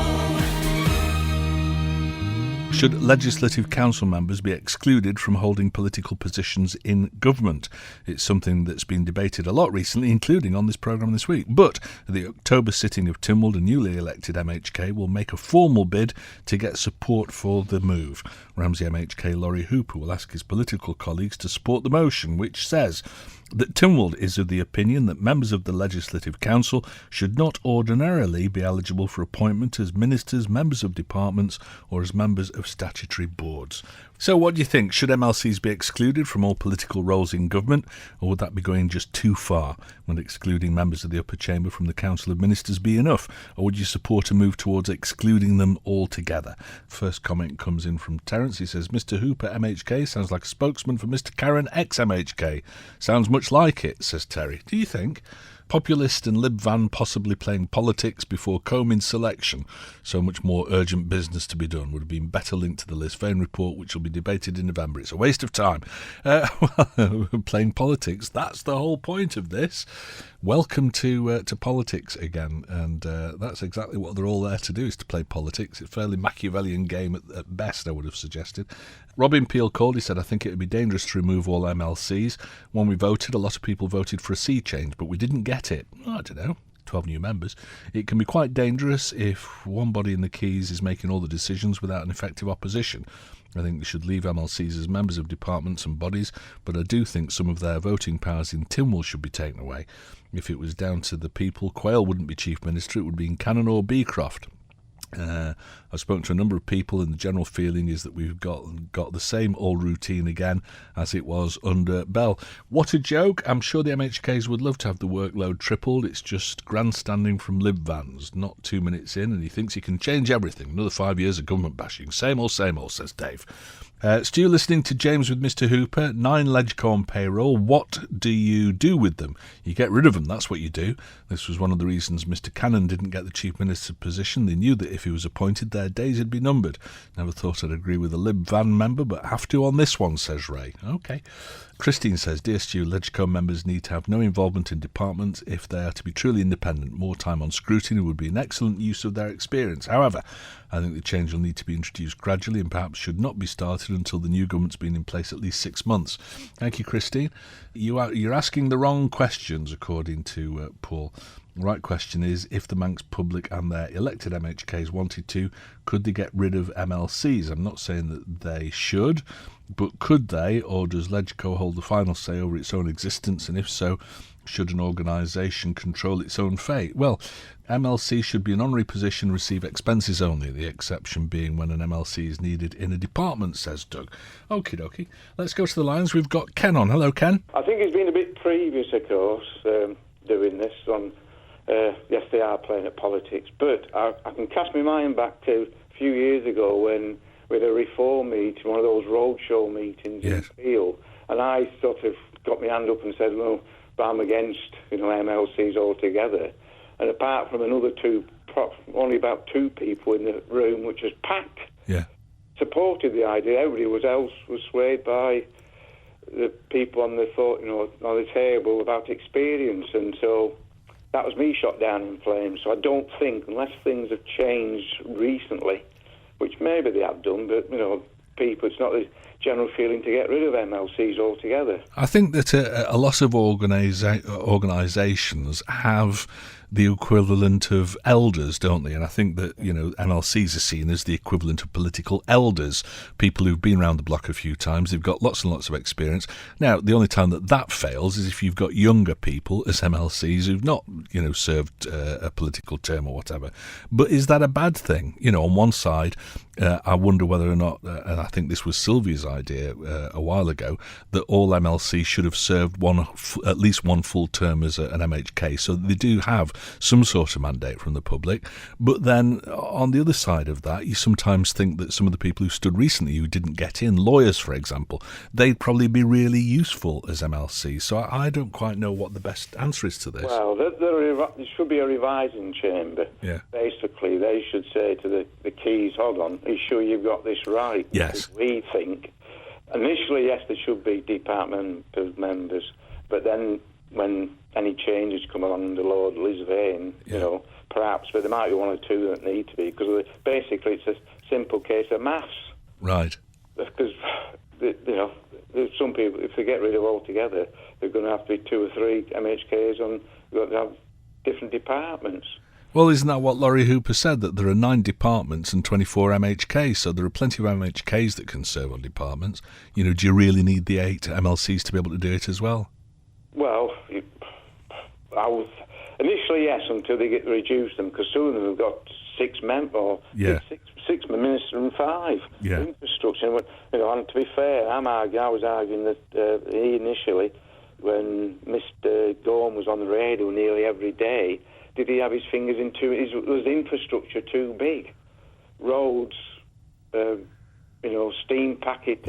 Should Legislative Council members be excluded from holding political positions in government? It's something that's been debated a lot recently, including on this programme this week. But at the October sitting of Tynwald, a newly elected MHK will make a formal bid to get support for the move. Ramsey MHK Laurie Hooper will ask his political colleagues to support the motion, which says that Tynwald is of the opinion that members of the Legislative Council should not ordinarily be eligible for appointment as ministers, members of departments or as members of statutory boards. So what do you think? Should MLCs be excluded from all political roles in government, or would that be going just too far? Would excluding members of the upper chamber from the Council of Ministers be enough, or would you support a move towards excluding them altogether? First comment comes in from Terence. He says, Mr. Hooper, MHK, sounds like a spokesman for Mr. Karen, ex-MHK. Sounds much like it, says Terry. Do you think? Populist and Lib Van possibly playing politics before Comyn selection. So much more urgent business to be done. Would have been better linked to the Liz Vane report, which will be debated in November. It's a waste of time. Playing politics, that's the whole point of this. Welcome to politics again, and that's exactly what they're all there to do, is to play politics. It's a fairly Machiavellian game at best, I would have suggested. Robin Peel called. He said, I think it would be dangerous to remove all MLCs. When we voted, a lot of people voted for a sea change, but we didn't get it. I don't know. 12 new members. It can be quite dangerous if one body in the Keys is making all the decisions without an effective opposition. I think they should leave MLCs as members of departments and bodies, but I do think some of their voting powers in Tynwald should be taken away. If it was down to the people, Quayle wouldn't be Chief Minister, it would be in Cannon or Beecroft. I've spoken to a number of people, and the general feeling is that we've got the same old routine again as it was under Bell. What a joke. I'm sure the MHKs would love to have the workload tripled. It's just grandstanding from Lib Vans, not 2 minutes in, and he thinks he can change everything. Another 5 years of government bashing. Same old, says Dave. Stu, listening to James with Mr. Hooper. 9 Legco on payroll. What do you do with them? You get rid of them, that's what you do. This was one of the reasons Mr. Cannon didn't get the Chief Minister's position. They knew that if he was appointed, their days would be numbered. Never thought I'd agree with a Lib Van member, but have to on this one, says Ray. OK. Christine says, Dear Stu, Legco members need to have no involvement in departments if they are to be truly independent. More time on scrutiny would be an excellent use of their experience. However, I think the change will need to be introduced gradually and perhaps should not be started until the new government's been in place at least 6 months. Thank you, Christine. You're asking the wrong questions, according to Paul. The right question is, if the Manx public and their elected MHKs wanted to, could they get rid of MLCs? I'm not saying that they should, but could they, or does Legco hold the final say over its own existence? And if so, should an organisation control its own fate? Well, MLC should be an honorary position, receive expenses only, the exception being when an MLC is needed in a department, says Doug. Okie dokie. Let's go to the lines. We've got Ken on. Hello, Ken. I think it's been a bit previous, of course, doing this on... yes, they are playing at politics, but I can cast my mind back to a few years ago when we had a reform meeting, one of those roadshow meetings in Peel, and I sort of got my hand up and said, well, I'm against, MLCs altogether. And apart from another only about 2 people in the room, which was packed, supported the idea. Everybody else was swayed by the people on the on the table about experience, and so that was me shot down in flames. So I don't think, unless things have changed recently, which maybe they have done, but, people, it's not the general feeling to get rid of MLCs altogether. I think that a lot of organisations have the equivalent of elders, don't they? And I think that, MLCs are seen as the equivalent of political elders, people who've been around the block a few times. They've got lots and lots of experience. Now, the only time that fails is if you've got younger people as MLCs who've not, served a political term or whatever. But is that a bad thing? On one side, I wonder whether or not, and I think this was Sylvia's idea a while ago, that all MLCs should have served at least one full term as an MHK, so they do have some sort of mandate from the public. But then on the other side of that, you sometimes think that some of the people who stood recently who didn't get in, lawyers for example, they'd probably be really useful as MLCs. So I don't quite know what the best answer is to this. Well, there should be a revising chamber. Yeah. Basically, they should say to the keys, hold on, are you sure you've got this right? Yes. Because we think, initially, yes, there should be departmental members, but then when any changes come along under Lord Liz Vane, perhaps, but there might be 1 or 2 that need to be, because basically it's a simple case of maths. Right. Because, there's some people, if they get rid of altogether, they're going to have to be 2 or 3 MHKs on, they've got to have different departments. Well, isn't that what Laurie Hooper said, that there are 9 departments and 24 MHKs, so there are plenty of MHKs that can serve on departments. Do you really need the 8 MLCs to be able to do it as well? Well, initially, yes, until they get reduced them, because some of them have got 6 members, six ministers and 5 infrastructure. And to be fair, I was arguing that he initially, when Mr. Gorm was on the radio nearly every day, did he have his fingers in was infrastructure too big? Roads, steam packets,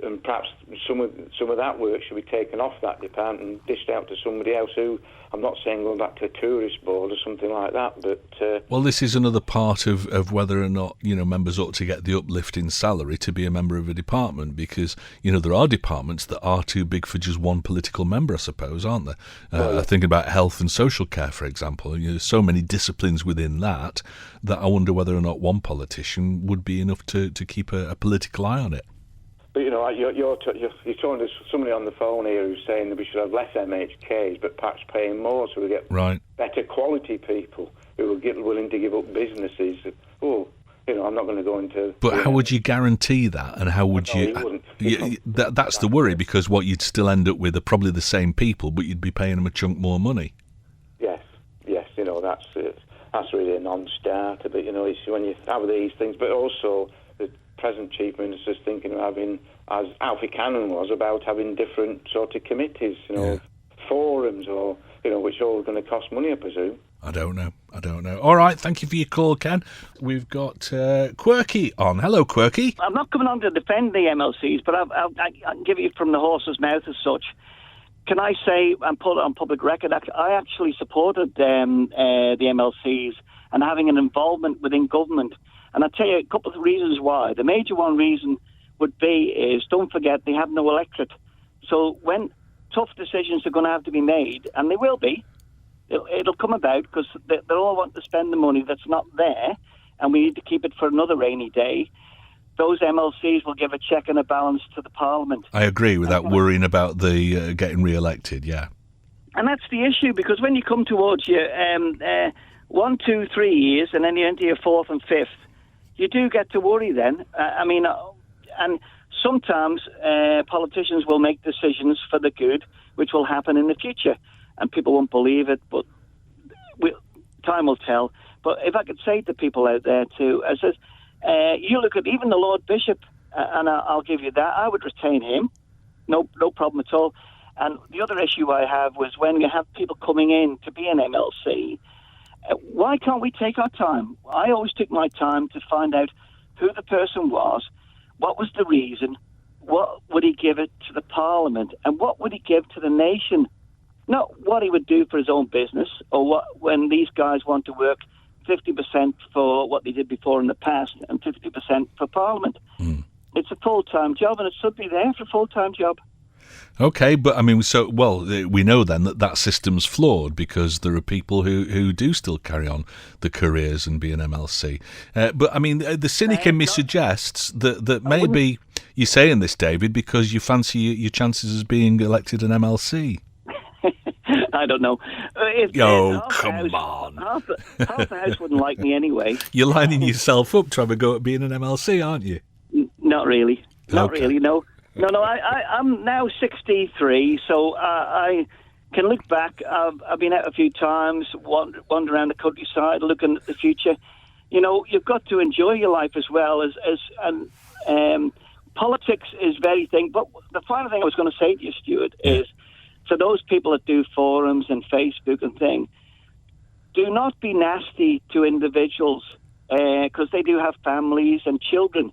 and perhaps some of that work should be taken off that department and dished out to somebody else who, I'm not saying going back to a tourist board or something like that, but... Well, this is another part of whether or not, members ought to get the uplift in salary to be a member of a department, because, there are departments that are too big for just one political member, I suppose, aren't there? I think about health and social care, for example. There's so many disciplines within that I wonder whether or not one politician would be enough to keep a political eye on it. But, you're talking to somebody on the phone here who's saying that we should have less MHKs, but perhaps paying more so we get better quality people who are willing to give up businesses. I'm not going to go into... But how would you guarantee that? And how would you... That's the worry, because what you'd still end up with are probably the same people, but you'd be paying them a chunk more money. Yes, that's it. that's really a non-starter. But, it's when you have these things, but also the present Chief Minister's thinking of having, as Alfie Cannon was, about having different sort of committees, forums, or, which are all going to cost money, I presume. I don't know. All right, thank you for your call, Ken. We've got Quirky on. Hello, Quirky. I'm not coming on to defend the MLCs, but I can give it from the horse's mouth as such. Can I say, and put it on public record, I actually supported the MLCs and having an involvement within government. And I'll tell you a couple of reasons why. The major one reason would be is, don't forget, they have no electorate. So when tough decisions are going to have to be made, and they will be, it'll come about because they all want to spend the money that's not there, and we need to keep it for another rainy day. Those MLCs will give a check and a balance to the Parliament. I agree, without worrying about the getting re-elected, yeah. And that's the issue, because when you come towards your 1, 2, 3 years, and then you're into your 4th and 5th, you do get to worry then. And sometimes politicians will make decisions for the good, which will happen in the future. And people won't believe it, but time will tell. But if I could say to people out there too, I says, you look at even the Lord Bishop, and I'll give you that. I would retain him, no problem at all. And the other issue I have was when you have people coming in to be an MLC, why can't we take our time? I always took my time to find out who the person was, what was the reason, what would he give it to the Parliament, and what would he give to the nation? Not what he would do for his own business, or what when these guys want to work 50% for what they did before in the past and 50% for Parliament. It's a full-time job, and it should be there for a full-time job. Okay, but we know then that system's flawed, because there are people who do still carry on the careers and be an MLC. But the cynic in me suggests that maybe you're saying this, David, because you fancy your chances as being elected an MLC. I don't know. Come on. Half the house wouldn't like me anyway. You're lining yourself up to have a go at being an MLC, aren't you? Not really. Not Okay. really, no. No, I'm now 63, so I can look back. I've been out a few times, wander around the countryside, looking at the future. You've got to enjoy your life as well. And politics is very thing. But the final thing I was going to say to you, Stuart, is for those people that do forums and Facebook and thing, do not be nasty to individuals because they do have families and children.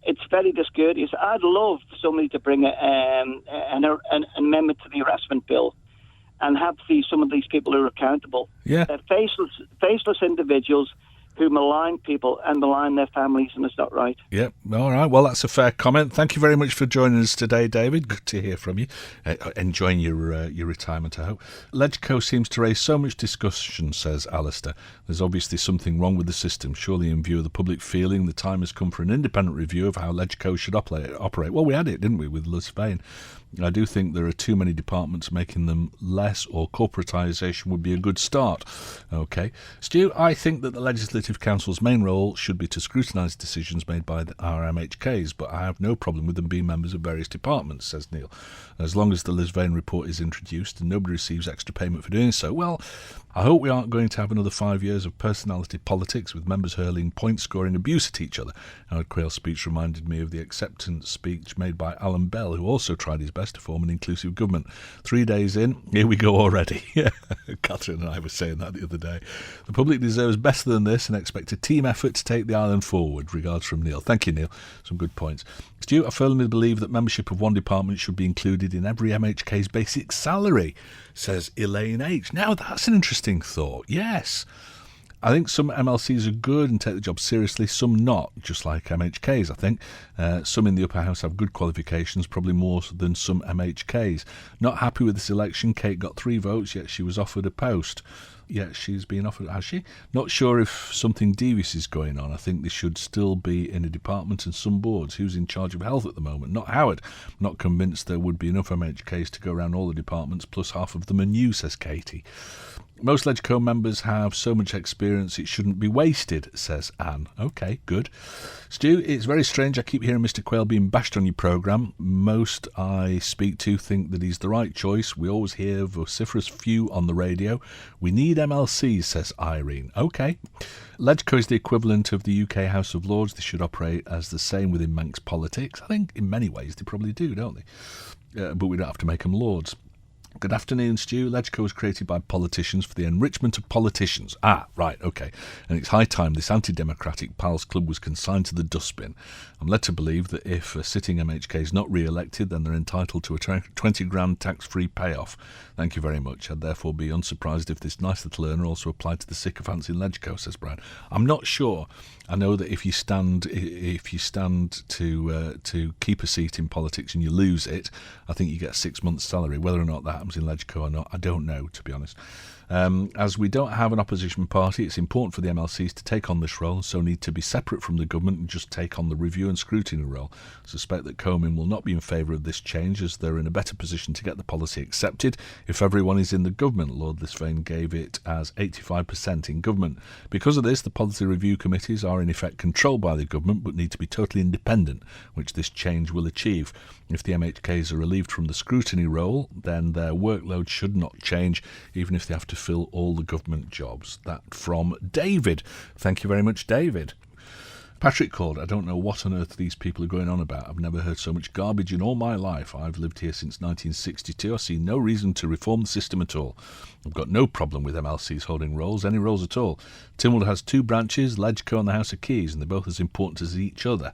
It's very discourteous. I'd love somebody to bring an amendment to the harassment bill and have some of these people who are accountable. Yeah. They're faceless individuals who malign people and malign their families, and it's not right. Yep. All right. Well, that's a fair comment. Thank you very much for joining us today, David. Good to hear from you. Enjoying your retirement, I hope. Legco seems to raise so much discussion, says Alistair. There's obviously something wrong with the system. Surely, in view of the public feeling, the time has come for an independent review of how Legco should operate. Well, we had it, didn't we, with Lisvane? I do think there are too many departments. Making them less, or corporatisation, would be a good start. Okay. Stu, I think that the Legislative Council's main role should be to scrutinise decisions made by our MHKs, but I have no problem with them being members of various departments, says Neil. As long as the Lisvane report is introduced and nobody receives extra payment for doing so, well, I hope we aren't going to have another 5 years of personality politics with members hurling point-scoring abuse at each other. Howard Quayle's speech reminded me of the acceptance speech made by Alan Bell, who also tried his best to form an inclusive government. 3 days in, here we go already. Catherine and I were saying that the other day. The public deserves better than this and expect a team effort to take the island forward. Regards from Neil. Thank you, Neil. Some good points. Stu, I firmly believe that membership of one department should be included in every MHK's basic salary, says Elaine H. Now, that's an interesting thought. Yes. I think some MLCs are good and take the job seriously, some not, just like MHKs, I think. Some in the upper house have good qualifications, probably more than some MHKs. Not happy with this election. Kate got 3 votes, yet she was offered a post. Yet she's been offered, has she? Not sure if something devious is going on. I think they should still be in a department and some boards. Who's in charge of health at the moment? Not Howard. Not convinced there would be enough MHKs to go around all the departments, plus half of them are new, says Katie. Most LegCo members have so much experience it shouldn't be wasted, says Anne. OK, good. Stu, it's very strange. I keep hearing Mr. Quayle being bashed on your programme. Most I speak to think that he's the right choice. We always hear vociferous few on the radio. We need MLCs, says Irene. OK. LegCo is the equivalent of the UK House of Lords. They should operate as the same within Manx politics. I think in many ways they probably do, don't they? But we don't have to make them lords. Good afternoon, Stu. LegCo was created by politicians for the enrichment of politicians. Ah, right, OK. And it's high time this anti-democratic pals club was consigned to the dustbin. I'm led to believe that if a sitting MHK is not re-elected, then they're entitled to a 20 grand tax-free payoff. Thank you very much. I'd therefore be unsurprised if this nice little earner also applied to the sycophants in LegCo, says Brian. I'm not sure. I know that if you stand to keep a seat in politics and you lose it, I think you get 6 months' salary. Whether or not that happens in LegCo or not, I don't know, to be honest. As we don't have an opposition party, it's important for the MLCs to take on this role, so need to be separate from the government and just take on the review and scrutiny role. I suspect that Comyn will not be in favour of this change, as they're in a better position to get the policy accepted if everyone is in the government. Lord Lisvane gave it as 85% in government. Because of this, the policy review committees are in effect controlled by the government but need to be totally independent, which this change will achieve. If the MHKs are relieved from the scrutiny role, then their workload should not change, even if they have to fill all the government jobs. That from David. Thank you very much, David. Patrick called. I don't know what on earth these people are going on about. I've never heard so much garbage in all my life. I've lived here since 1962. I see no reason to reform the system at all. I've got no problem with MLCs holding roles, any roles at all. Tynwald has two branches, LegCo and the House of Keys, and they're both as important as each other.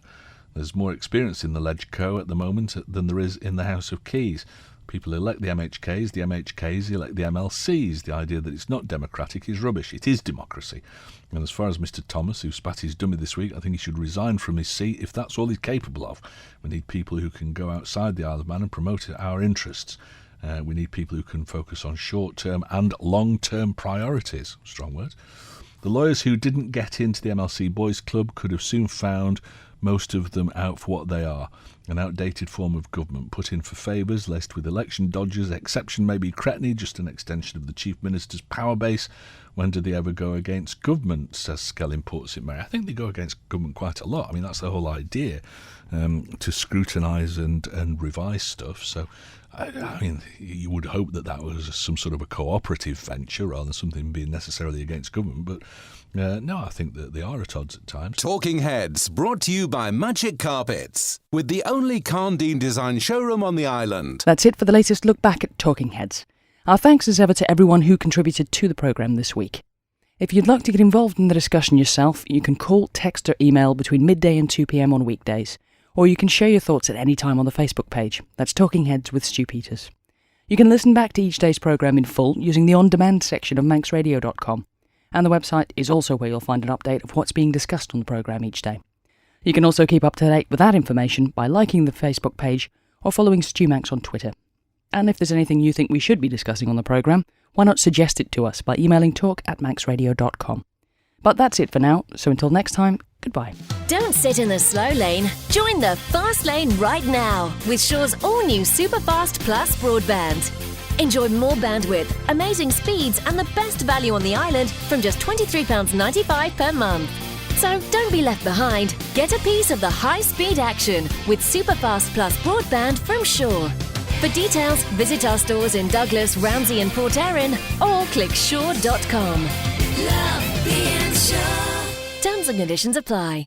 There's more experience in the LegCo at the moment than there is in the House of Keys. People elect the MHKs elect the MLCs. The idea that it's not democratic is rubbish. It is democracy. And as far as Mr. Thomas, who spat his dummy this week, I think he should resign from his seat if that's all he's capable of. We need people who can go outside the Isle of Man and promote our interests. We need people who can focus on short-term and long-term priorities. Strong words. The lawyers who didn't get into the MLC Boys Club could have soon found most of them out for what they are, an outdated form of government put in for favours, laced with election dodgers. Exception may be Cretney, just an extension of the Chief Minister's power base. When do they ever go against government, says Skellin Port St Mary. I think they go against government quite a lot. I mean, that's the whole idea, to scrutinise and revise stuff. So, I mean, you would hope that that was some sort of a cooperative venture rather than something being necessarily against government, but no, I think that they are at odds at times. Talking Heads, brought to you by Magic Carpets, with the only Carndine design showroom on the island. That's it for the latest look back at Talking Heads. Our thanks as ever to everyone who contributed to the programme this week. If you'd like to get involved in the discussion yourself, you can call, text or email between midday and 2 p.m. on weekdays, or you can share your thoughts at any time on the Facebook page. That's Talking Heads with Stu Peters. You can listen back to each day's programme in full using the on-demand section of manxradio.com. And the website is also where you'll find an update of what's being discussed on the programme each day. You can also keep up to date with that information by liking the Facebook page or following Stu Manx on Twitter. And if there's anything you think we should be discussing on the programme, why not suggest it to us by emailing talk@manxradio.com. But that's it for now, so until next time, goodbye. Don't sit in the slow lane. Join the fast lane right now with Shaw's all-new Superfast Plus broadband. Enjoy more bandwidth, amazing speeds and the best value on the island from just £23.95 per month. So don't be left behind. Get a piece of the high-speed action with Superfast Plus broadband from Shaw. For details, visit our stores in Douglas, Ramsey and Port Erin or click shaw.com. Love being Shaw. Terms and conditions apply.